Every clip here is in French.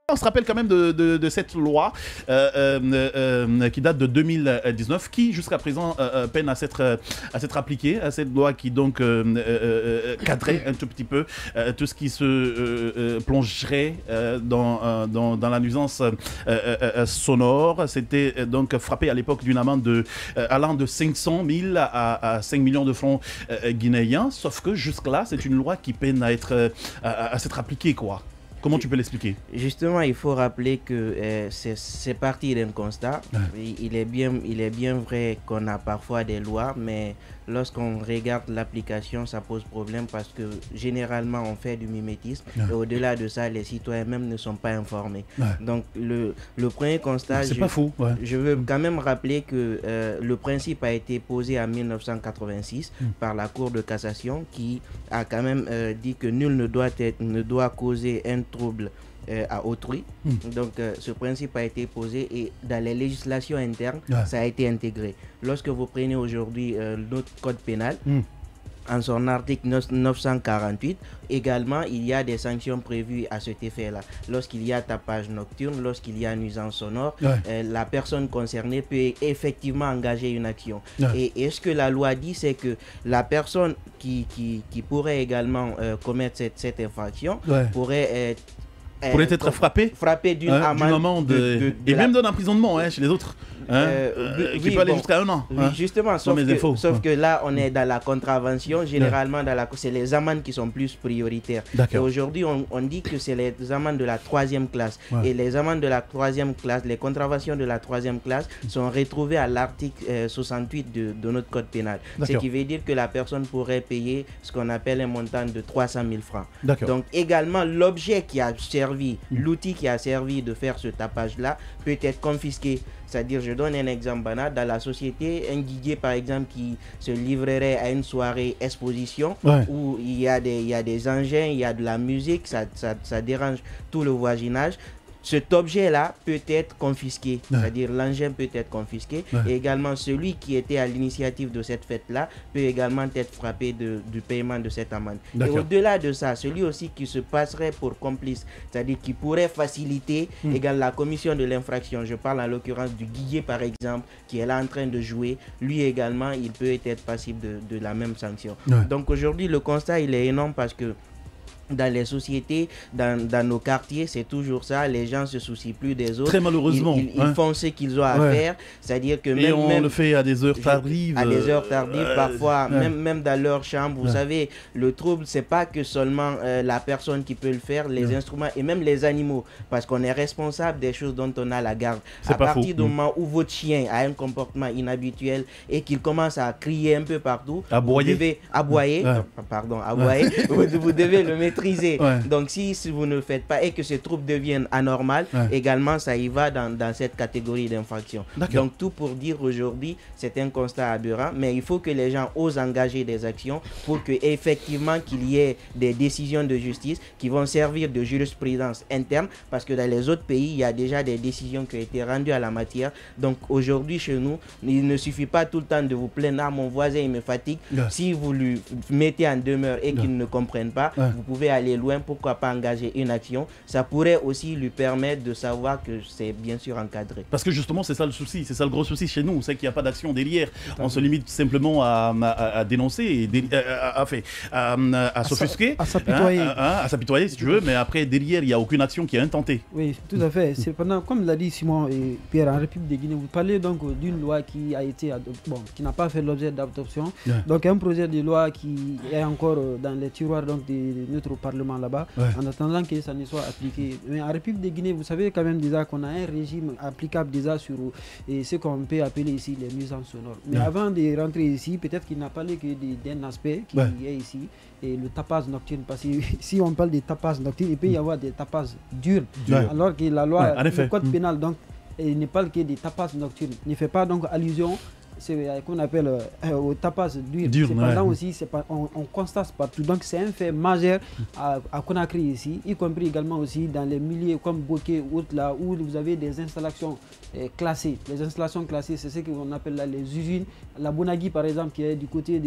On se rappelle quand même de cette loi qui date de 2019, qui jusqu'à présent peine à s'être appliquée, à cette loi qui donc cadrait un tout petit peu tout ce qui se plongerait dans la nuisance sonore. C'était donc frappé à l'époque d'une amende allant de 500 000 à 5 millions de francs guinéens, sauf que jusque-là, c'est une loi qui peine à s'être appliquée, quoi. Comment tu peux l'expliquer? Justement, il faut rappeler que c'est parti d'un constat. Ouais. Il est bien vrai qu'on a parfois des lois, mais lorsqu'on regarde l'application, ça pose problème parce que généralement, on fait du mimétisme. Ouais. Et au-delà de ça, les citoyens même ne sont pas informés. Ouais. Donc, le premier constat, c'est pas fou. Ouais. Je veux quand même rappeler que le principe a été posé en 1986 par la Cour de cassation qui a quand même dit que nul ne doit causer un trouble à autrui. Donc ce principe a été posé et dans les législations internes, ça a été intégré. Lorsque vous prenez aujourd'hui notre code pénal, en son article 948, également, il y a des sanctions prévues à cet effet-là. Lorsqu'il y a tapage nocturne, lorsqu'il y a nuisance sonore, la personne concernée peut effectivement engager une action. Et ce que la loi dit, c'est que la personne qui pourrait également commettre cette infraction pourrait être frappé d'une amende et même d'un emprisonnement chez les autres. Qui peut aller jusqu'à 1 an. Oui, justement, sauf que là, on est dans la contravention. Généralement, c'est les amendes qui sont plus prioritaires. Et aujourd'hui, on dit que c'est les amendes de la 3e classe. Et les amendes de la 3e classe, les contraventions de la 3e classe sont retrouvées à l'article 68 de notre code pénal. Ce qui veut dire que la personne pourrait payer ce qu'on appelle un montant de 300 000 francs. Donc, également, l'objet qui a servi, l'outil qui a servi de faire ce tapage-là peut être confisqué. C'est-à-dire, je donne un exemple banal, dans la société, un guiguier par exemple qui se livrerait à une soirée exposition où il y a des engins, il y a de la musique, ça dérange tout le voisinage. Cet objet-là peut être confisqué, c'est-à-dire l'engin peut être confisqué et également celui qui était à l'initiative de cette fête-là peut également être frappé du paiement de cette amende. Et au-delà de ça, celui aussi qui se passerait pour complice, c'est-à-dire qui pourrait faciliter également la commission de l'infraction, je parle en l'occurrence du guiguier par exemple, qui est là en train de jouer, lui également il peut être passible de la même sanction. Donc aujourd'hui le constat il est énorme parce que dans les sociétés, dans nos quartiers, c'est toujours ça. Les gens se soucient plus des autres. Très malheureusement. Ils font ce qu'ils ont à faire. C'est-à-dire que même on le fait à des heures tardives. À des heures tardives, parfois, même dans leur chambre. Vous savez, le trouble, c'est pas que seulement la personne qui peut le faire, les instruments et même les animaux. Parce qu'on est responsable des choses dont on a la garde. À partir du moment où votre chien a un comportement inhabituel et qu'il commence à crier un peu partout, vous devez aboyer. Pardon, aboyer. Vous devez le mettre. Donc si vous ne le faites pas et que ce trouble devienne anormal, également ça y va dans cette catégorie d'infraction. Donc tout pour dire aujourd'hui, c'est un constat aberrant, mais il faut que les gens osent engager des actions pour que effectivement qu'il y ait des décisions de justice qui vont servir de jurisprudence interne, parce que dans les autres pays, il y a déjà des décisions qui ont été rendues à la matière. Donc aujourd'hui chez nous, il ne suffit pas tout le temps de vous plaindre, ah, mon voisin il me fatigue. Si vous lui mettez en demeure et qu'il ne comprenne pas, vous pouvez aller loin, pourquoi pas engager une action. Ça pourrait aussi lui permettre de savoir que c'est bien sûr encadré. Parce que justement, c'est ça le souci, c'est ça le gros souci chez nous, c'est qu'il n'y a pas d'action derrière. On se limite simplement à dénoncer, à s'offusquer, à s'apitoyer si tu veux, mais après derrière, il n'y a aucune action qui est intentée. Oui, tout à fait. Cependant, comme l'a dit Simon et Pierre, en République de Guinée, vous parlez donc d'une loi qui a été qui n'a pas fait l'objet d'adoption. Donc un projet de loi qui est encore dans les tiroirs donc, de notre Parlement là-bas, en attendant que ça ne soit appliqué. Mais en République de Guinée, vous savez quand même déjà qu'on a un régime applicable déjà sur ce qu'on peut appeler ici les nuisances sonores. Mais avant de rentrer ici, peut-être qu'il n'a parlé que d'un aspect qui est ici, et le tapage nocturne. Parce que si on parle de tapage nocturne, il peut y avoir des tapages durs, alors que la loi, le code pénal, donc, il ne parle que des tapages nocturnes. Il ne fait pas donc allusion c'est qu'on appelle au tapage dur. Cependant aussi, on constate partout. Donc c'est un fait majeur à Conakry ici, y compris également aussi dans les milieux comme Boké ou autres là, où vous avez des installations classées. Les installations classées, c'est ce qu'on appelle là les usines. La Bonagui par exemple, qui est du côté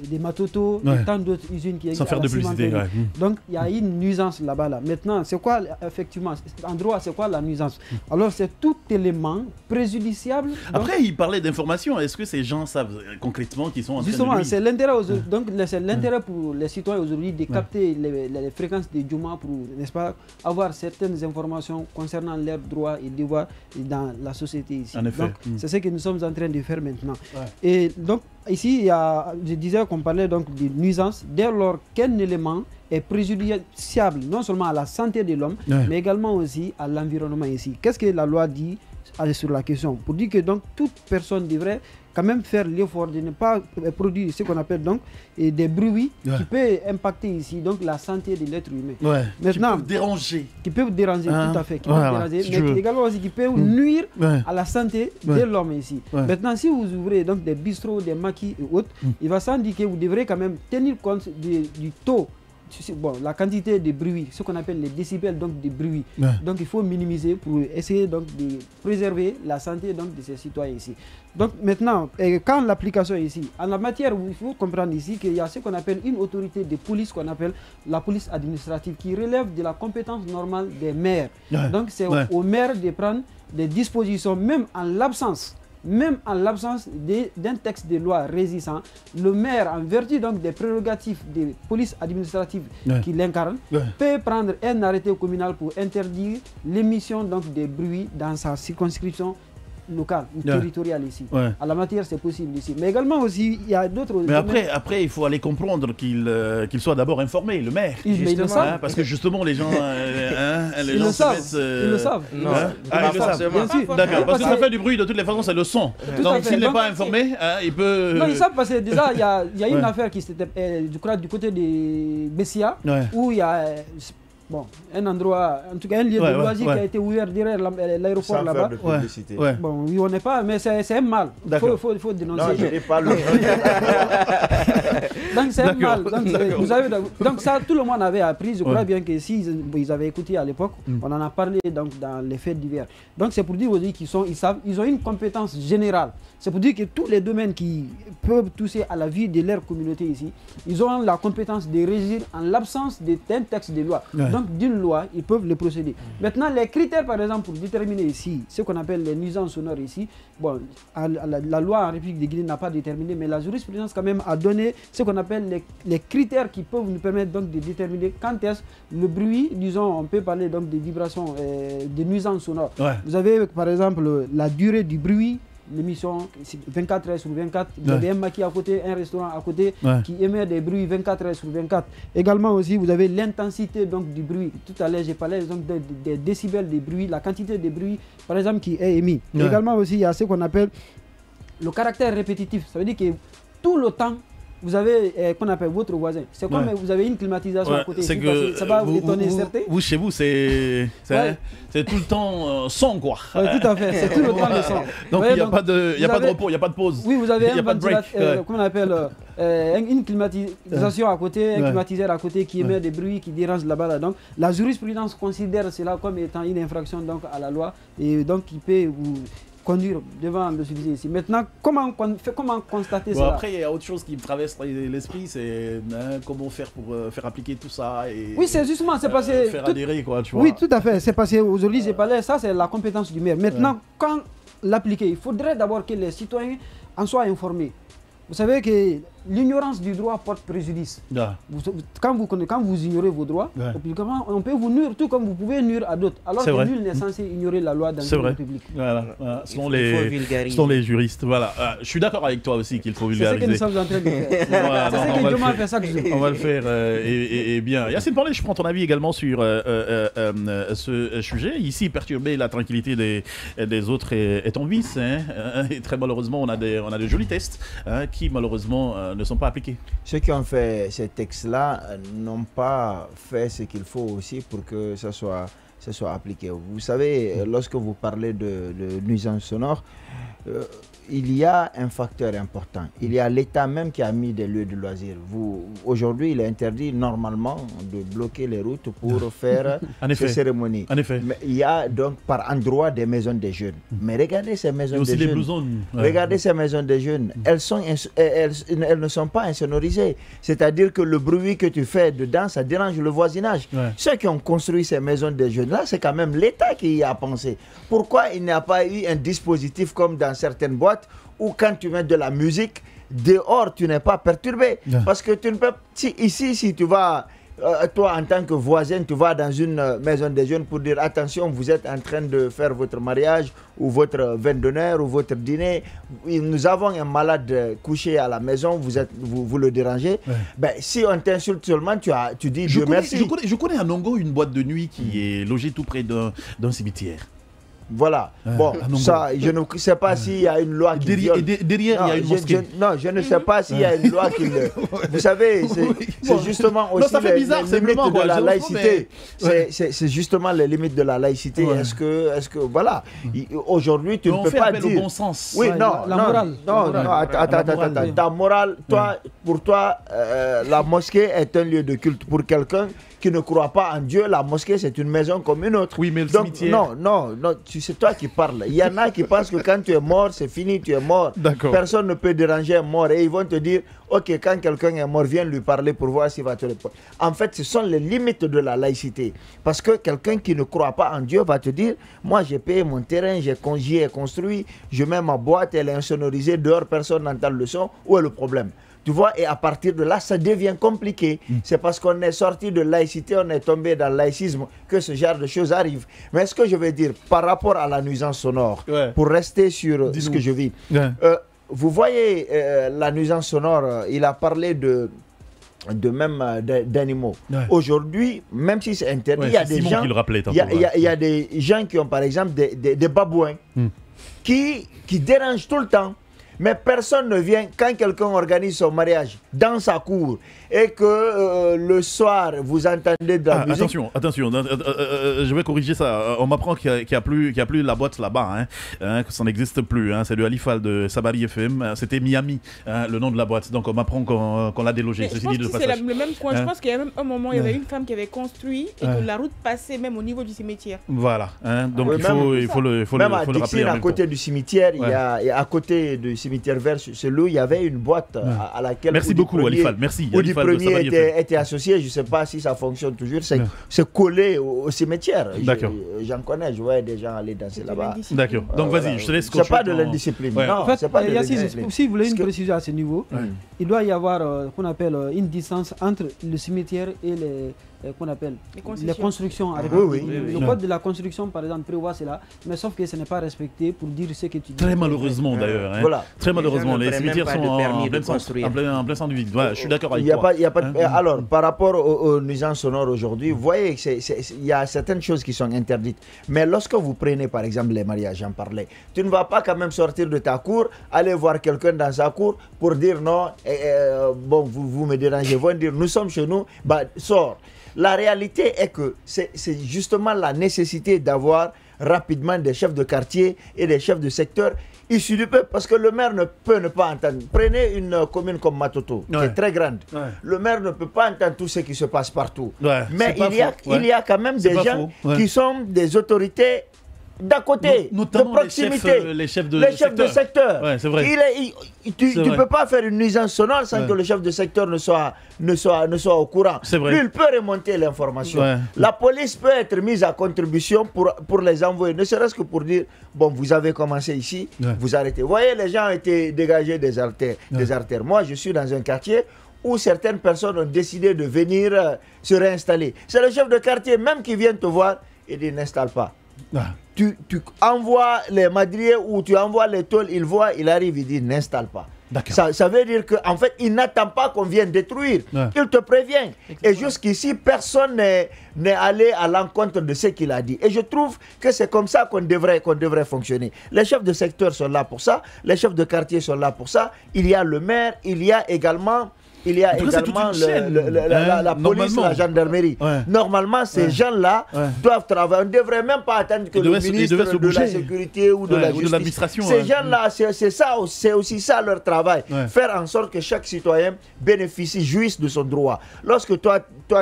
des Matoto, et tant d'autres usines qui existent. Sans faire de publicité. Donc, il y a une nuisance là-bas. Maintenant, c'est quoi, effectivement, en droit, c'est quoi la nuisance? Alors, c'est tout élément préjudiciable. Après, il parlait d'informations. Est-ce que ces gens savent concrètement qu'ils sont en train de justement, c'est l'intérêt donc c'est l'intérêt pour les citoyens aujourd'hui de capter les fréquences des Djouma pour, n'est-ce pas, avoir certaines informations concernant leurs droits et devoirs dans la société ici. En effet. Donc, c'est ce que nous sommes en train de faire maintenant. Et donc, ici, je disais qu'on parlait donc de nuisance dès lors qu'un élément est préjudiciable non seulement à la santé de l'homme, mais également aussi à l'environnement ici. Qu'est-ce que la loi dit sur la question? Pour dire que donc toute personne devrait quand même faire l'effort de ne pas produire ce qu'on appelle donc des bruits qui peuvent impacter ici donc la santé de l'être humain. Maintenant, qui peuvent déranger, tout à fait, mais également aussi qui peuvent nuire à la santé de l'homme ici. Maintenant, si vous ouvrez donc des bistrots, des maquis et autres, il va s'indiquer que vous devrez quand même tenir compte du taux. Bon, la quantité de bruit, ce qu'on appelle les décibels donc de bruit. Donc il faut minimiser pour essayer donc de préserver la santé donc de ces citoyens ici. Donc maintenant, quand l'application est ici, en la matière, il faut comprendre ici qu'il y a ce qu'on appelle une autorité de police qu'on appelle la police administrative qui relève de la compétence normale des maires. Donc c'est aux maires de prendre des dispositions même en l'absence d'un texte de loi régissant, le maire, en vertu donc des prérogatives de police administrative qui l'incarne, peut prendre un arrêté communal pour interdire l'émission donc des bruits dans sa circonscription locale ou territoriale ici. À la matière, c'est possible ici. Mais également aussi, il y a d'autres... Mais après, il faut aller comprendre qu'il soit d'abord informé, le maire. Ils le savent. Parce que justement, les gens... ils le savent. Ils le savent. Non, ils le savent. Bien sûr. D'accord, parce que ça fait du bruit, de toutes les façons, c'est le son. Donc, s'il n'est pas informé, il peut... Non, ils savent parce que déjà, il y a une affaire qui s'était, je crois, du côté de Bessia, où il y a... Bon, un endroit, en tout cas un lieu de loisir qui a été ouvert derrière l'aéroport là-bas. Bon, oui, on n'est pas, mais c'est un mal. Il faut dénoncer. Non, je n'ai pas le... Donc c'est un mal. Donc ça, tout le monde avait appris. Je crois bien que s'ils avaient écouté à l'époque, on en a parlé donc, dans les fêtes d'hiver. Donc c'est pour dire aussi ils ont une compétence générale. C'est pour dire que tous les domaines qui peuvent toucher à la vie de leur communauté ici, ils ont la compétence de régir en l'absence d'un texte de loi. Donc d'une loi, ils peuvent le procéder. Maintenant, les critères par exemple pour déterminer ici, ce qu'on appelle les nuisances sonores ici, bon, la loi en République de Guinée n'a pas déterminé, mais la jurisprudence quand même a donné ce qu'on appelle les critères qui peuvent nous permettre donc de déterminer quand est-ce le bruit, disons, on peut parler donc des vibrations, des nuisances sonores. Vous avez par exemple la durée du bruit, l'émission 24 heures sur 24, il y avait un maquis à côté, un restaurant à côté qui émet des bruits 24 heures sur 24. Également aussi, vous avez l'intensité donc du bruit. Tout à l'heure, j'ai parlé donc des décibels de bruit, la quantité de bruit, par exemple, qui est émis. Également aussi, il y a ce qu'on appelle le caractère répétitif. Ça veut dire que tout le temps, vous avez qu'on appelle votre voisin. C'est comme vous avez une climatisation à côté. C'est que ça va vous étonner certains. Vous, chez vous, c'est tout le temps son, quoi. Oui, tout à fait. C'est tout le temps le son. Donc il n'y a pas de repos, il n'y a pas de pause. Oui, vous avez un ventilateur, comment on appelle, une climatisation à côté, un climatiseur à côté qui émet des bruits, qui dérange là-bas. Donc la jurisprudence considère cela comme étant une infraction donc, à la loi et donc qui peut vous conduire devant le sujet ici. Maintenant, comment constater cela? Après, il y a autre chose qui me traverse l'esprit, c'est comment faire pour faire appliquer tout ça et oui, c'est justement, c'est passé faire adhérer, quoi, tu vois. Oui, tout à fait. C'est passé aujourd'hui, j'ai parlé, ça c'est la compétence du maire. Maintenant, quand l'appliquer, il faudrait d'abord que les citoyens en soient informés. Vous savez que l'ignorance du droit porte préjudice. Quand vous ignorez vos droits, on peut vous nuire tout comme vous pouvez nuire à d'autres. Alors que nul n'est censé ignorer la loi dans une république. Voilà. Selon les juristes. Voilà. Je suis d'accord avec toi aussi qu'il faut vulgariser. C'est ce que nous sommes en train de faire. C'est ce que Djoma fait ça que je dis. On va le faire et bien. Yacine Pandé, je prends ton avis également sur ce sujet. Ici, perturber la tranquillité des autres est en vice. Et très malheureusement, on a des jolis tests qui malheureusement ne sont pas appliqués. Ceux qui ont fait ces textes-là n'ont pas fait ce qu'il faut aussi pour que ça soit soit appliqué. Vous savez, lorsque vous parlez de nuisance sonore, il y a un facteur important. Il y a l'État même qui a mis des lieux de loisirs. Aujourd'hui, il est interdit normalement de bloquer les routes pour faire ces cérémonies. En effet. Mais il y a donc par endroit des maisons des jeunes. Mais regardez ces maisons des jeunes. Regardez ces maisons des jeunes. Elles ne sont pas insonorisées. C'est-à-dire que le bruit que tu fais dedans, ça dérange le voisinage. Ceux qui ont construit ces maisons des jeunes là, c'est quand même l'État qui y a pensé. Pourquoi il n'y a pas eu un dispositif comme dans certaines boîtes où quand tu mets de la musique, dehors, tu n'es pas perturbé. Parce que tu ne peux... Si tu vas, toi en tant que voisin, tu vas dans une maison des jeunes pour dire attention, vous êtes en train de faire votre mariage ou votre vin d'honneur ou votre dîner. Nous avons un malade couché à la maison, vous le dérangez. Ben, si on t'insulte seulement, tu dis Dieu merci. Je connais à Nongo une boîte de nuit qui est logée tout près d'un cimetière. Voilà. Bon, ça, je ne sais pas s'il y a une loi qui viole. Derrière, il y a une mosquée. Non, je ne sais pas s'il y a une loi qui le... Vous savez, c'est justement aussi les limites de la laïcité. C'est justement les limites de la laïcité. Est-ce que voilà, aujourd'hui, tu ne peux pas dire... au bon sens. Oui, non, la morale. Non, attends. Ta morale, pour toi, la mosquée est un lieu de culte. Pour quelqu'un qui ne croit pas en Dieu, la mosquée c'est une maison comme une autre. Oui, mais le cimetière... Non, c'est toi qui parles. Il y en a qui pensent que quand tu es mort, c'est fini, tu es mort. Personne ne peut déranger un mort. Et ils vont te dire, ok, quand quelqu'un est mort, viens lui parler pour voir s'il va te répondre. En fait, ce sont les limites de la laïcité. Parce que quelqu'un qui ne croit pas en Dieu va te dire, moi j'ai payé mon terrain, j'ai construit, je mets ma boîte, elle est insonorisée, dehors personne n'entend le son. Où est le problème? Tu vois, et à partir de là, ça devient compliqué. C'est parce qu'on est sorti de laïcité, on est tombé dans le laïcisme que ce genre de choses arrive. Mais ce que je veux dire, par rapport à la nuisance sonore, pour rester sur ce que je vis, vous voyez la nuisance sonore, il a parlé d'animaux. Aujourd'hui, même si c'est interdit, il y a des gens il y a des gens qui ont par exemple des babouins qui dérangent tout le temps. Mais personne ne vient quand quelqu'un organise son mariage dans sa cour et que le soir vous entendez de la musique. Attention, je vais corriger ça. On m'apprend qu'il n'y a plus la boîte là-bas, que ça n'existe plus. C'est le Halifal de Sabari FM. C'était Miami, le nom de la boîte. Donc on m'apprend qu'on l'a délogé. Je pense que c'est le même coin. Je pense qu'il y a même un moment, il y avait une femme qui avait construit et que la route passait même au niveau du cimetière. Voilà. Donc il faut le rappeler. À côté du cimetière, il y a à côté du cimetière vert, celui où il y avait une boîte à laquelle... Merci beaucoup, Alifal. Merci. Où le premier était associé, je ne sais pas si ça fonctionne toujours, c'est collé au cimetière. D'accord. J'en connais, je voyais des gens aller danser là-bas. D'accord. Donc vas-y, je te laisse. C'est pas de l'indiscipline. Non, en fait, c'est pas de l'indiscipline. Si vous voulez une précision à ce niveau, il doit y avoir qu'on appelle une distance entre le cimetière et qu'on appelle les constructions. Le code de la construction, par exemple, prévoit cela, mais sauf que ce n'est pas respecté pour dire ce que tu dis. Très malheureusement d'ailleurs. Voilà. Très malheureusement, les cimetières sont en plein centre du vide. Je suis d'accord avec toi. Alors, par rapport aux nuisances sonores aujourd'hui, vous voyez qu'il y a certaines choses qui sont interdites. Mais lorsque vous prenez, par exemple, les mariages, j'en parlais, tu ne vas pas quand même sortir de ta cour, aller voir quelqu'un dans sa cour pour dire non, bon, vous me dérangez, vous dire nous sommes chez nous, bah, sors. La réalité est que c'est justement la nécessité d'avoir rapidement des chefs de quartier et des chefs de secteur issus du peuple, parce que le maire ne peut ne pas entendre. Prenez une commune comme Matoto, qui est très grande. Le maire ne peut pas entendre tout ce qui se passe partout. Mais il y a quand même des gens qui sont des autorités d'à côté, notamment de proximité, les chefs de secteur. Ouais, c'est vrai. Tu ne peux pas faire une nuisance sonore sans que le chef de secteur ne soit au courant. Vrai. Lui, il peut remonter l'information. La police peut être mise à contribution pour les envoyer, ne serait-ce que pour dire, bon, vous avez commencé ici, vous arrêtez. Vous voyez, les gens ont été dégagés des artères. Moi, je suis dans un quartier où certaines personnes ont décidé de venir se réinstaller. C'est le chef de quartier même qui vient te voir et dit, n'installe pas. Tu envoies les madriers ou tu envoies les tôles, il voit, il arrive, il dit n'installe pas. Ça veut dire qu'en fait, il n'attend pas qu'on vienne détruire. Il te prévient. Et jusqu'ici, personne n'est allé à l'encontre de ce qu'il a dit. Et je trouve que c'est comme ça qu'on devrait fonctionner. Les chefs de secteur sont là pour ça. Les chefs de quartier sont là pour ça. Il y a le maire, il y a également il y a également la police, la gendarmerie. Normalement, ces gens-là doivent travailler. On ne devrait même pas attendre que le ministre de la Sécurité ou de la Justice. Ces gens-là, c'est aussi ça leur travail. Faire en sorte que chaque citoyen bénéficie, jouisse de son droit. Lorsque toi,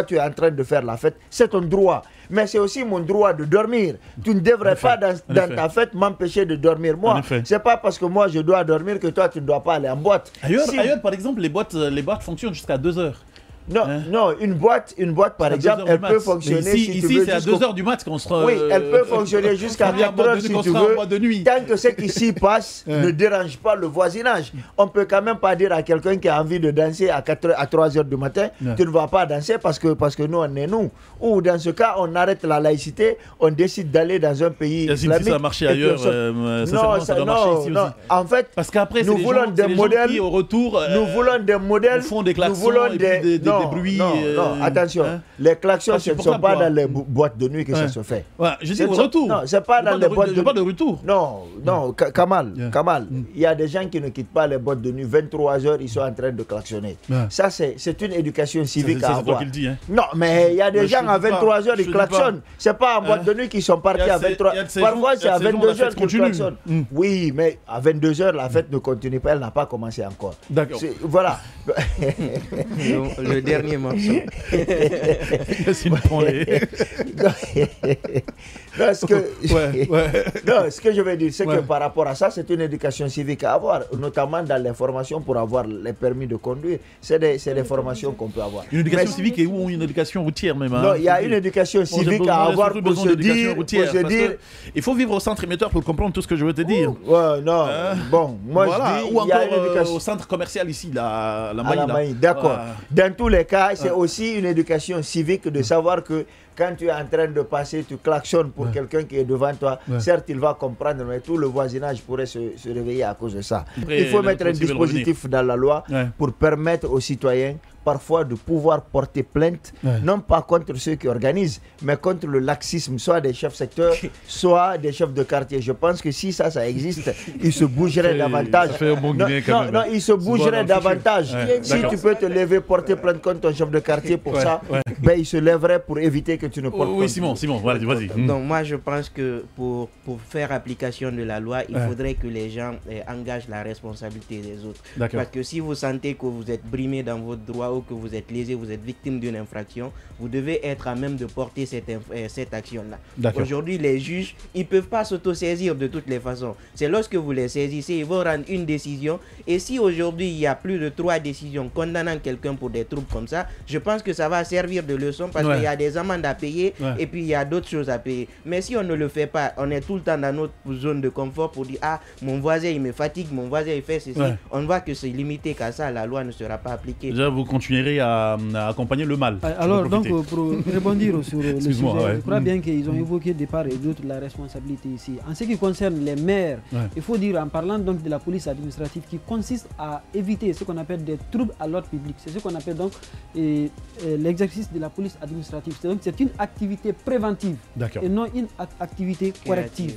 tu es en train de faire la fête, c'est ton droit. Mais c'est aussi mon droit de dormir. Tu ne devrais pas, dans ta fête, m'empêcher de dormir. Moi, c'est pas parce que moi, je dois dormir que toi, tu ne dois pas aller en boîte. Ailleurs, par exemple, les boîtes fonctionnent jusqu'à 2 heures. Non, une boîte par exemple, elle peut fonctionner ici c'est à 2 heures du mat qu'on sera... Oui, elle peut fonctionner jusqu'à 4 heures si tu veux, tant que ce qui s'y passe ne dérange pas le voisinage. On ne peut quand même pas dire à quelqu'un qui a envie de danser à 3 heures du matin, tu ne vas pas danser parce que nous, on est nous. Ou dans ce cas, on arrête la laïcité, on décide d'aller dans un pays islamique. Si ça a marché ailleurs, ça doit marcher ici aussi. En fait, parce qu'après, nous voulons des modèles qui, au retour, nous voulons des modèles, font des klaxons des bruits. Non, attention. Les klaxons, ce ne sont pas dans les boîtes de nuit que ça se fait. Je dis au retour. Non, c'est pas dans les boîtes de nuit. Pas de retour. Non, Kamal, il y a des gens qui ne quittent pas les boîtes de nuit. 23 heures, ils sont en train de klaxonner. Ça, c'est une éducation civique à avoir. C'est toi qui le dis. Non, mais il y a des gens à 23 heures, ils klaxonnent. C'est pas en boîte de nuit qu'ils sont partis à 23 heures. Parfois, c'est à 22 heures qu'ils klaxonnent. Oui, mais à 22 heures, la fête ne continue pas. Elle n'a pas commencé encore. D'accord. Voilà. Le dernier morceau. Ce que je veux dire, c'est que par rapport à ça, c'est une éducation civique à avoir, notamment dans les formations pour avoir les permis de conduire. C'est des formations qu'on peut avoir. Une éducation civique ou une éducation routière même. Non, il y a une éducation civique à avoir pour se dire... Il faut vivre au centre émetteur pour comprendre tout ce que je veux te dire. Non, bon, moi je dis... Ou encore au centre commercial ici, la Maï. D'accord. Dans tous les cas, c'est aussi une éducation civique de savoir que quand tu es en train de passer, tu klaxonnes pour quelqu'un qui est devant toi. Certes, il va comprendre, mais tout le voisinage pourrait se réveiller à cause de ça. Il faut mettre un dispositif dans la loi pour permettre aux citoyens parfois de pouvoir porter plainte, non pas contre ceux qui organisent, mais contre le laxisme, soit des chefs secteurs, soit des chefs de quartier. Je pense que si ça existe, ils se bougeraient davantage. Non, ils se bougeraient davantage. Si tu peux te lever, porter plainte contre ton chef de quartier pour ça, ben, ils se lèveraient pour éviter que tu ne portes plainte. Oui, Simon, vas-y. Donc moi, je pense que pour faire application de la loi, il faudrait que les gens engagent la responsabilité des autres. Parce que si vous sentez que vous êtes brimé dans votre droit, que vous êtes lésé, vous êtes victime d'une infraction, vous devez être à même de porter cette action-là. Aujourd'hui, les juges, ils ne peuvent pas s'auto-saisir de toutes les façons. C'est lorsque vous les saisissez, ils vont rendre une décision. Et si aujourd'hui, il y a plus de 3 décisions condamnant quelqu'un pour des troubles comme ça, je pense que ça va servir de leçon parce qu'il y a des amendes à payer et puis il y a d'autres choses à payer. Mais si on ne le fait pas, on est tout le temps dans notre zone de confort pour dire « Ah, mon voisin, il me fatigue, mon voisin, il fait ceci. » On voit que c'est limité qu'à ça, la loi ne sera pas appliquée. Déjà, vous continuerez à accompagner le mal. Alors, donc, pour rebondir sur le sujet, je crois bien qu'ils ont évoqué de part et d'autre la responsabilité ici. En ce qui concerne les maires, il faut dire, en parlant donc de la police administrative, qui consiste à éviter ce qu'on appelle des troubles à l'ordre public. C'est ce qu'on appelle donc l'exercice de la police administrative. Donc, c'est une activité préventive et non une activité corrective.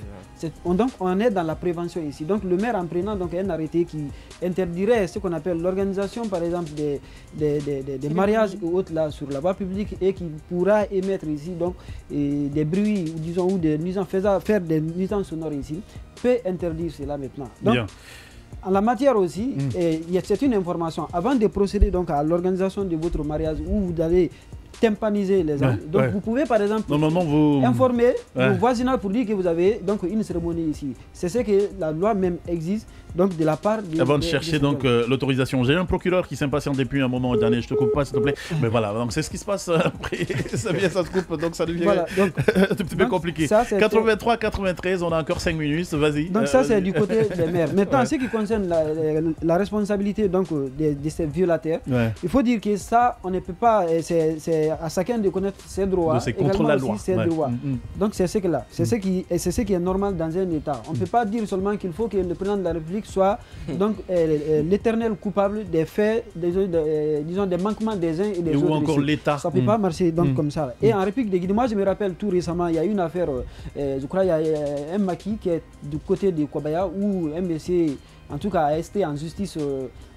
Donc, on est dans la prévention ici. Donc, le maire, en prenant donc un arrêté qui interdirait ce qu'on appelle l'organisation, par exemple, des mariages ou autres là sur la voie publique et qui pourra émettre ici donc des bruits ou des nuisances, faire des nuisances sonores ici, peut interdire cela maintenant. Donc, en la matière aussi, c'est une information. Avant de procéder donc à l'organisation de votre mariage où vous allez tympaniser les gens. Donc vous pouvez par exemple informer vos voisinages pour dire que vous avez donc une cérémonie ici. C'est ce que la loi même existe. Donc de la part avant de chercher donc l'autorisation. J'ai un procureur qui s'impatiente depuis un moment dernier. Je te coupe pas s'il te plaît. Mais voilà, donc c'est ce qui se passe après. Ça se coupe, donc ça devient un petit peu compliqué. 83, 93, on a encore 5 minutes. Vas-y. Donc ça c'est du côté des maires. Maintenant, ce qui concerne la responsabilité donc de ces violateurs, il faut dire que ça, on ne peut pas. C'est à chacun de connaître ses droits. C'est contre la loi. Ses droits. Donc c'est ce que là, c'est ce qui est normal dans un État. On ne peut pas dire seulement qu'il faut que le président de la République soit donc l'éternel coupable des faits, disons des manquements des uns et des autres. Ou encore l'État. Ça ne peut pas marcher donc comme ça. Et en République de Guinée, moi je me rappelle tout récemment, il y a une affaire, je crois il y a un maquis qui est du côté de Kobaya où un monsieur en tout cas, a esté en justice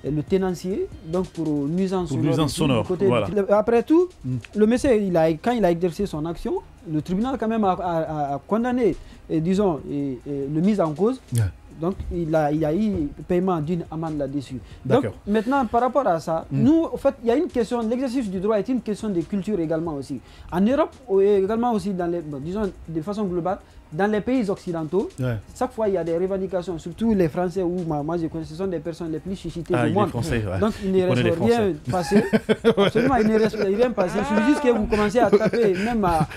le tenancier, donc pour nuisance sonore. Voilà. Après tout, le monsieur, quand il a exercé son action, le tribunal quand même a condamné, disons, le mise en cause. Yeah. Donc, il y a eu paiement d'une amende là-dessus. Donc, maintenant, par rapport à ça, nous, en fait, il y a une question, l'exercice du droit est une question de culture également aussi. En Europe, également aussi, disons, de façon globale, dans les pays occidentaux, chaque fois il y a des revendications, surtout les Français, où moi je connais, ce sont des personnes les plus chichitées du monde. Donc il ne reste rien passé. Absolument, il ne reste rien passé. Il suffit juste que vous commencez à taper, même à.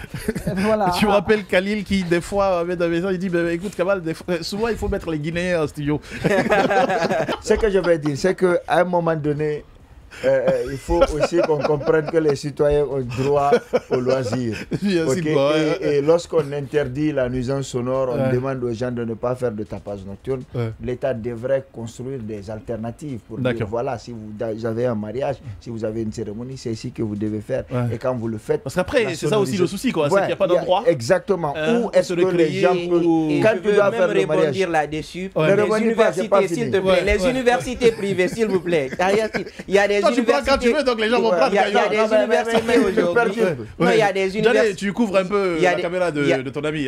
Voilà. Tu me rappelles Khalil qui, des fois, avec la maison, il dit écoute, Kamal, souvent il faut mettre les Guinéens en studio. Ce que je veux dire, c'est qu'à un moment donné, il faut aussi qu'on comprenne que les citoyens ont droit au loisir. Et lorsqu'on interdit la nuisance sonore, on demande aux gens de ne pas faire de tapage nocturne. L'État devrait construire des alternatives pour dire voilà, si vous avez un mariage, si vous avez une cérémonie, c'est ici que vous devez faire. Et quand vous le faites. Parce qu'après, c'est ça aussi le souci, c'est qu'il n'y a pas d'endroit. Exactement. Où est-ce que les gens peuvent. Quand tu dois faire le mariage là-dessus, les universités, s'il te plaît, les universités privées, s'il vous plaît. Il y a des tu prends quand tu veux, donc les gens vont prendre. Il y a des universités aujourd'hui. Non, il y a des universités. Tu couvres un peu la caméra de ton ami.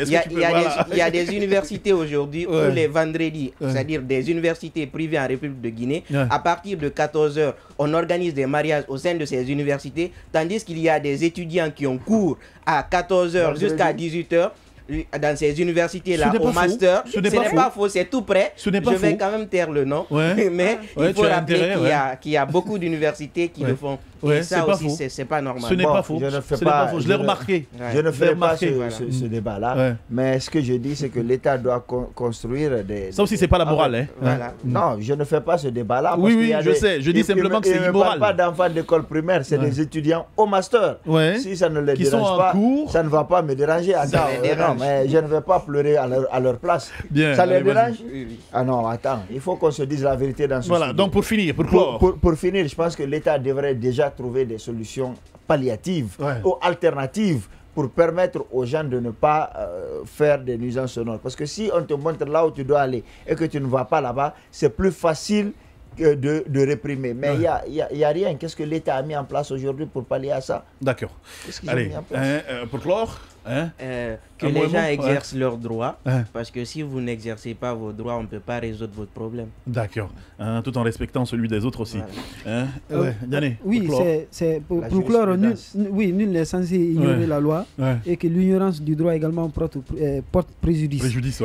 Il y a des universités aujourd'hui où les vendredis, c'est-à-dire des universités privées en République de Guinée, à partir de 14h, on organise des mariages au sein de ces universités, tandis qu'il y a des étudiants qui ont cours à 14h jusqu'à 18h. Dans ces universités-là, au master, ce n'est pas faux, c'est tout près. Je vais quand même taire le nom, mais il faut rappeler qu'il y a beaucoup d'universités qui le font. Et ça aussi, c'est pas normal. Ce n'est pas faux. Je l'ai remarqué. Je ne fais pas ce débat-là, mais ce que je dis, c'est que l'État doit construire des... Ça aussi, c'est pas la morale. Non, je ne fais pas ce débat-là. Oui, je sais. Je dis simplement que c'est immoral. Je ne parle pas d'enfants d'école primaire, c'est des étudiants au master. Si ça ne les dérange pas, ça ne va pas me déranger. Attends, mais je ne vais pas pleurer à leur place. Ça les dérange? Ah non, attends, il faut qu'on se dise la vérité dans ce sujet. Voilà, donc pour finir, pour finir, je pense que l'État devrait déjà trouver des solutions palliatives ou alternatives pour permettre aux gens de ne pas faire des nuisances sonores. Parce que si on te montre là où tu dois aller et que tu ne vas pas là-bas, c'est plus facile de réprimer. Mais il n'y a rien. Qu'est-ce que l'État a mis en place aujourd'hui pour pallier à ça? D'accord. Allez, pour clore, que les gens exercent leurs droits, parce que si vous n'exercez pas vos droits, on ne peut pas résoudre votre problème. D'accord. Tout en respectant celui des autres aussi. Diané, oui, c'est pour clore, nul n'est censé ignorer la loi et que l'ignorance du droit également porte préjudice. Préjudice,